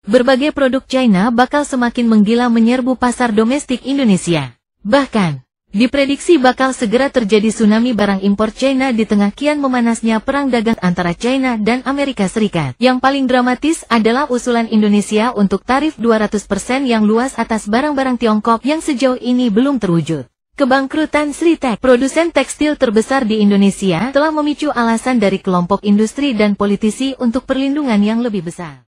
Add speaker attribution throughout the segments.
Speaker 1: Berbagai produk China bakal semakin menggila menyerbu pasar domestik Indonesia. Bahkan, diprediksi bakal segera terjadi tsunami barang impor China di tengah kian memanasnya perang dagang antara China dan Amerika Serikat. Yang paling dramatis adalah usulan Indonesia untuk tarif 200% yang luas atas barang-barang Tiongkok yang sejauh ini belum terwujud. Kebangkrutan Sritek, produsen tekstil terbesar di Indonesia, telah memicu alasan dari kelompok industri dan politisi untuk perlindungan yang lebih besar.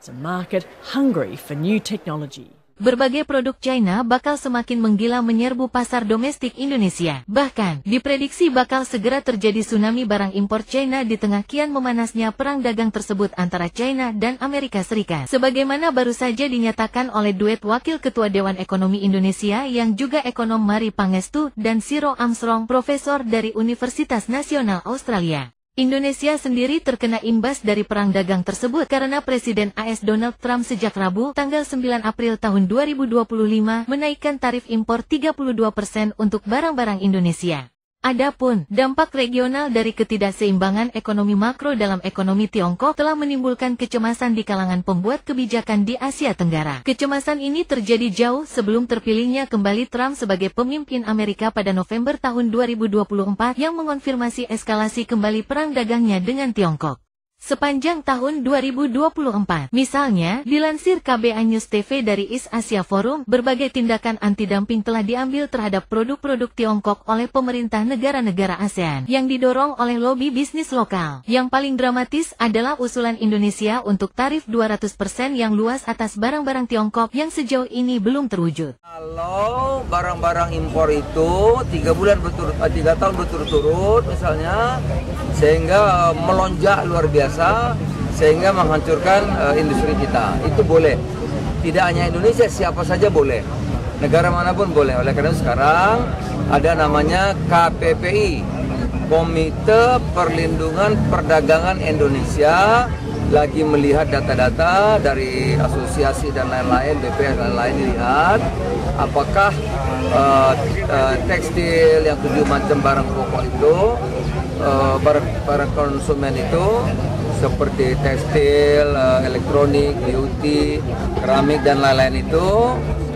Speaker 2: It's a market hungry for new technology.
Speaker 1: Berbagai produk China bakal semakin menggila menyerbu pasar domestik Indonesia. Bahkan, diprediksi bakal segera terjadi tsunami barang impor China di tengah kian memanasnya perang dagang tersebut antara China dan Amerika Serikat. Sebagaimana baru saja dinyatakan oleh duet Wakil Ketua Dewan Ekonomi Indonesia yang juga ekonom Mari Pangestu dan Siro Armstrong, profesor dari Universitas Nasional Australia. Indonesia sendiri terkena imbas dari perang dagang tersebut karena Presiden AS Donald Trump sejak Rabu, tanggal 9 April tahun 2025, menaikkan tarif impor 32% untuk barang-barang Indonesia. Adapun, dampak regional dari ketidakseimbangan ekonomi makro dalam ekonomi Tiongkok telah menimbulkan kecemasan di kalangan pembuat kebijakan di Asia Tenggara. Kecemasan ini terjadi jauh sebelum terpilihnya kembali Trump sebagai pemimpin Amerika pada November tahun 2024 yang mengonfirmasi eskalasi kembali perang dagangnya dengan Tiongkok. Sepanjang tahun 2024, misalnya, dilansir KBA News TV dari East Asia Forum, berbagai tindakan anti-dumping telah diambil terhadap produk-produk Tiongkok oleh pemerintah negara-negara ASEAN, yang didorong oleh lobi bisnis lokal. Yang paling dramatis adalah usulan Indonesia untuk tarif 200% yang luas atas barang-barang Tiongkok yang sejauh ini belum terwujud.
Speaker 3: Kalau barang-barang impor itu 3 tahun berturut-turut misalnya, sehingga melonjak luar biasa, sehingga menghancurkan industri kita. Itu boleh. Tidak hanya Indonesia, siapa saja boleh. Negara manapun boleh. Oleh karena itu sekarang ada namanya KPPI, Komite Perlindungan Perdagangan Indonesia, lagi melihat data-data dari asosiasi dan lain-lain, BPS dan lain-lain, dilihat apakah tekstil yang 7 macam barang pokok itu, barang konsumen itu seperti tekstil, elektronik, beauty, keramik dan lain-lain itu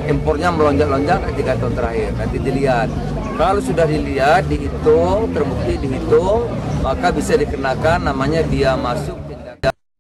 Speaker 3: impornya melonjak-lonjak 3 tahun terakhir. Nanti dilihat. Kalau sudah dilihat, dihitung, terbukti dihitung, maka bisa dikenakan namanya biaya masuk.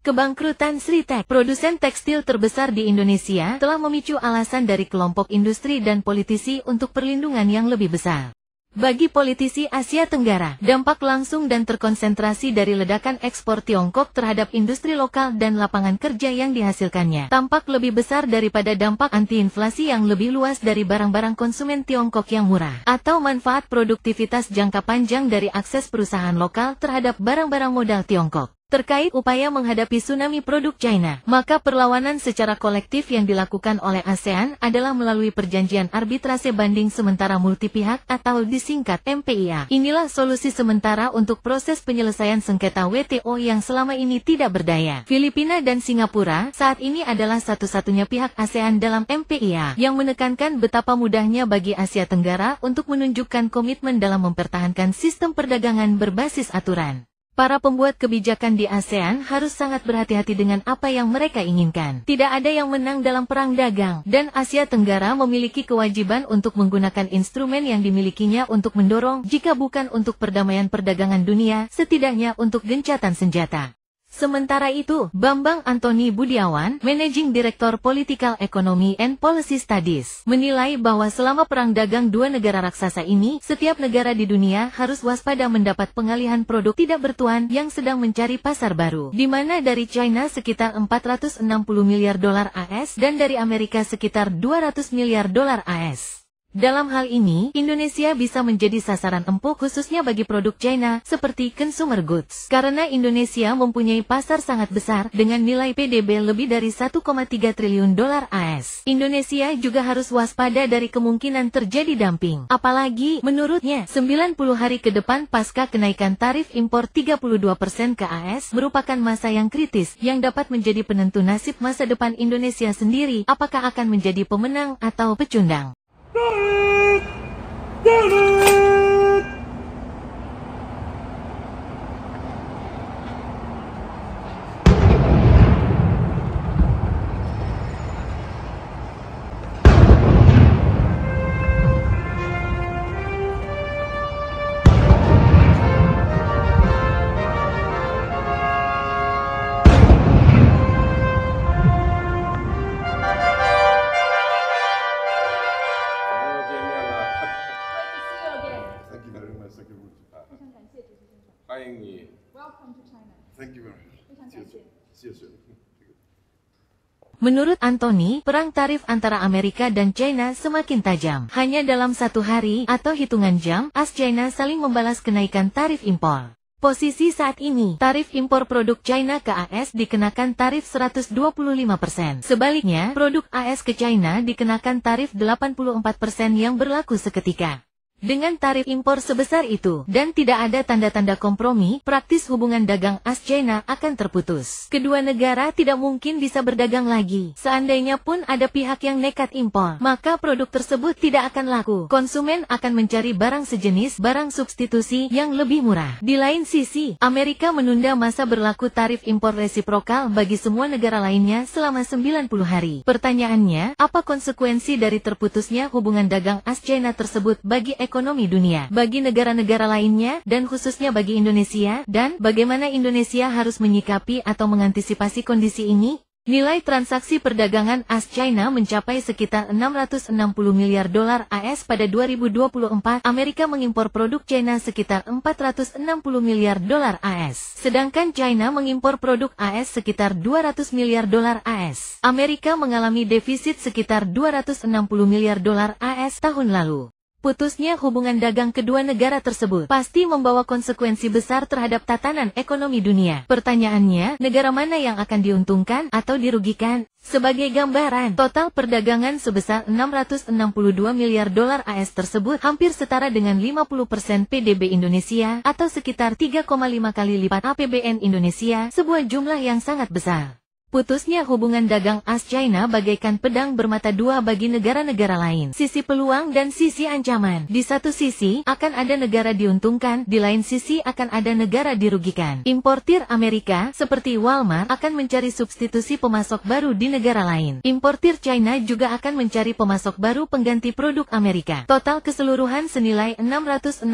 Speaker 1: Kebangkrutan Sritek, produsen tekstil terbesar di Indonesia, telah memicu alasan dari kelompok industri dan politisi untuk perlindungan yang lebih besar. Bagi politisi Asia Tenggara, dampak langsung dan terkonsentrasi dari ledakan ekspor Tiongkok terhadap industri lokal dan lapangan kerja yang dihasilkannya tampak lebih besar daripada dampak anti-inflasi yang lebih luas dari barang-barang konsumen Tiongkok yang murah, atau manfaat produktivitas jangka panjang dari akses perusahaan lokal terhadap barang-barang modal Tiongkok. Terkait upaya menghadapi tsunami produk China, maka perlawanan secara kolektif yang dilakukan oleh ASEAN adalah melalui perjanjian arbitrase banding sementara multipihak atau disingkat MPIA. Inilah solusi sementara untuk proses penyelesaian sengketa WTO yang selama ini tidak berdaya. Filipina dan Singapura saat ini adalah satu-satunya pihak ASEAN dalam MPIA yang menekankan betapa mudahnya bagi Asia Tenggara untuk menunjukkan komitmen dalam mempertahankan sistem perdagangan berbasis aturan. Para pembuat kebijakan di ASEAN harus sangat berhati-hati dengan apa yang mereka inginkan. Tidak ada yang menang dalam perang dagang, dan Asia Tenggara memiliki kewajiban untuk menggunakan instrumen yang dimilikinya untuk mendorong, jika bukan untuk perdamaian perdagangan dunia, setidaknya untuk gencatan senjata. Sementara itu, Bambang Antoni Budiawan, Managing Director Political Economy and Policy Studies, menilai bahwa selama perang dagang dua negara raksasa ini, setiap negara di dunia harus waspada mendapat pengalihan produk tidak bertuan yang sedang mencari pasar baru, di mana dari China sekitar 460 miliar dolar AS dan dari Amerika sekitar 200 miliar dolar AS. Dalam hal ini, Indonesia bisa menjadi sasaran empuk khususnya bagi produk China seperti consumer goods. Karena Indonesia mempunyai pasar sangat besar dengan nilai PDB lebih dari 1,3 triliun dolar AS. Indonesia juga harus waspada dari kemungkinan terjadi dumping. Apalagi, menurutnya, 90 hari ke depan pasca kenaikan tarif impor 32% ke AS merupakan masa yang kritis yang dapat menjadi penentu nasib masa depan Indonesia sendiri, apakah akan menjadi pemenang atau pecundang. Menurut Anthony, perang tarif antara Amerika dan China semakin tajam. Hanya dalam 1 hari atau hitungan jam, AS China saling membalas kenaikan tarif impor. Posisi saat ini, tarif impor produk China ke AS dikenakan tarif 125%. Sebaliknya, produk AS ke China dikenakan tarif 84% yang berlaku seketika. Dengan tarif impor sebesar itu, dan tidak ada tanda-tanda kompromi, praktis hubungan dagang AS-China akan terputus. Kedua negara tidak mungkin bisa berdagang lagi. Seandainya pun ada pihak yang nekat impor, maka produk tersebut tidak akan laku. Konsumen akan mencari barang sejenis, barang substitusi yang lebih murah. Di lain sisi, Amerika menunda masa berlaku tarif impor resiprokal bagi semua negara lainnya selama 90 hari. Pertanyaannya, apa konsekuensi dari terputusnya hubungan dagang AS-China tersebut bagi ekonomi dunia, bagi negara-negara lainnya, dan khususnya bagi Indonesia, dan bagaimana Indonesia harus menyikapi atau mengantisipasi kondisi ini? Nilai transaksi perdagangan AS-China mencapai sekitar 660 miliar dolar AS pada 2024. Amerika mengimpor produk China sekitar 460 miliar dolar AS. Sedangkan China mengimpor produk AS sekitar 200 miliar dolar AS. Amerika mengalami defisit sekitar 260 miliar dolar AS tahun lalu. Putusnya hubungan dagang kedua negara tersebut pasti membawa konsekuensi besar terhadap tatanan ekonomi dunia. Pertanyaannya, negara mana yang akan diuntungkan atau dirugikan? Sebagai gambaran, total perdagangan sebesar 662 miliar dolar AS tersebut hampir setara dengan 50% PDB Indonesia atau sekitar 3,5 kali lipat APBN Indonesia, sebuah jumlah yang sangat besar. Putusnya hubungan dagang AS-China bagaikan pedang bermata dua bagi negara-negara lain. Sisi peluang dan sisi ancaman. Di satu sisi, akan ada negara diuntungkan, di lain sisi akan ada negara dirugikan. Importir Amerika, seperti Walmart, akan mencari substitusi pemasok baru di negara lain. Importir China juga akan mencari pemasok baru pengganti produk Amerika. Total keseluruhan senilai 662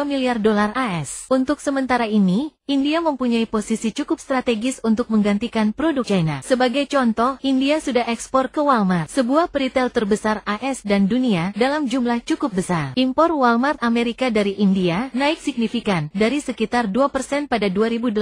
Speaker 1: miliar dolar AS. Untuk sementara ini, India mempunyai posisi cukup strategis untuk menggantikan produk China. Sebagai contoh, India sudah ekspor ke Walmart, sebuah peritel terbesar AS dan dunia, dalam jumlah cukup besar. Impor Walmart Amerika dari India naik signifikan, dari sekitar 2% pada 2018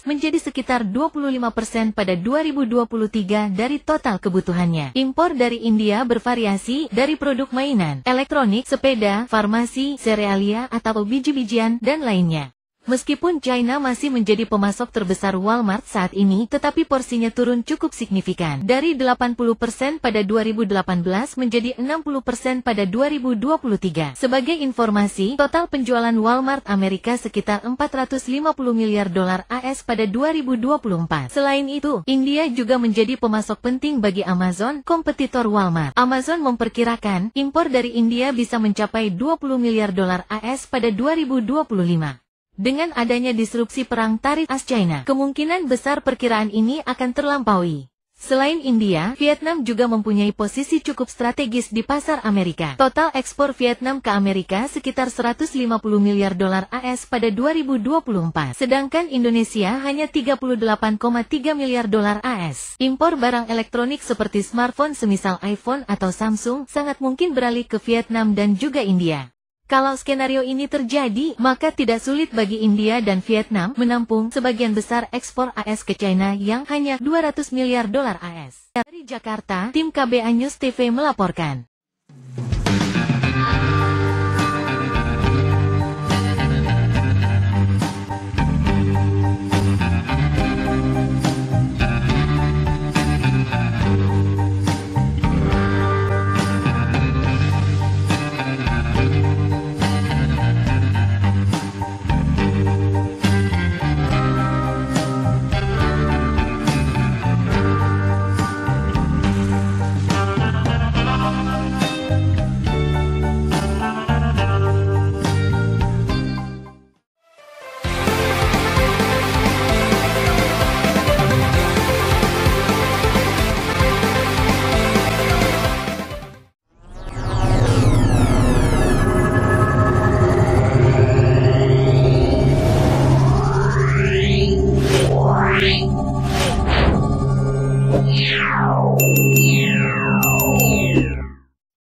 Speaker 1: menjadi sekitar 25% pada 2023 dari total kebutuhannya. Impor dari India bervariasi dari produk mainan, elektronik, sepeda, farmasi, serealia atau biji-bijian, dan lainnya. Meskipun China masih menjadi pemasok terbesar Walmart saat ini, tetapi porsinya turun cukup signifikan. Dari 80% pada 2018 menjadi 60% pada 2023. Sebagai informasi, total penjualan Walmart Amerika sekitar 450 miliar dolar AS pada 2024. Selain itu, India juga menjadi pemasok penting bagi Amazon, kompetitor Walmart. Amazon memperkirakan, impor dari India bisa mencapai 20 miliar dolar AS pada 2025. Dengan adanya disrupsi perang tarif AS-China, kemungkinan besar perkiraan ini akan terlampaui. Selain India, Vietnam juga mempunyai posisi cukup strategis di pasar Amerika. Total ekspor Vietnam ke Amerika sekitar 150 miliar dolar AS pada 2024. Sedangkan Indonesia hanya 38,3 miliar dolar AS. Impor barang elektronik seperti smartphone semisal iPhone atau Samsung sangat mungkin beralih ke Vietnam dan juga India. Kalau skenario ini terjadi, maka tidak sulit bagi India dan Vietnam menampung sebagian besar ekspor AS ke China yang hanya 200 miliar dolar AS. Dari Jakarta, tim KBA News TV melaporkan.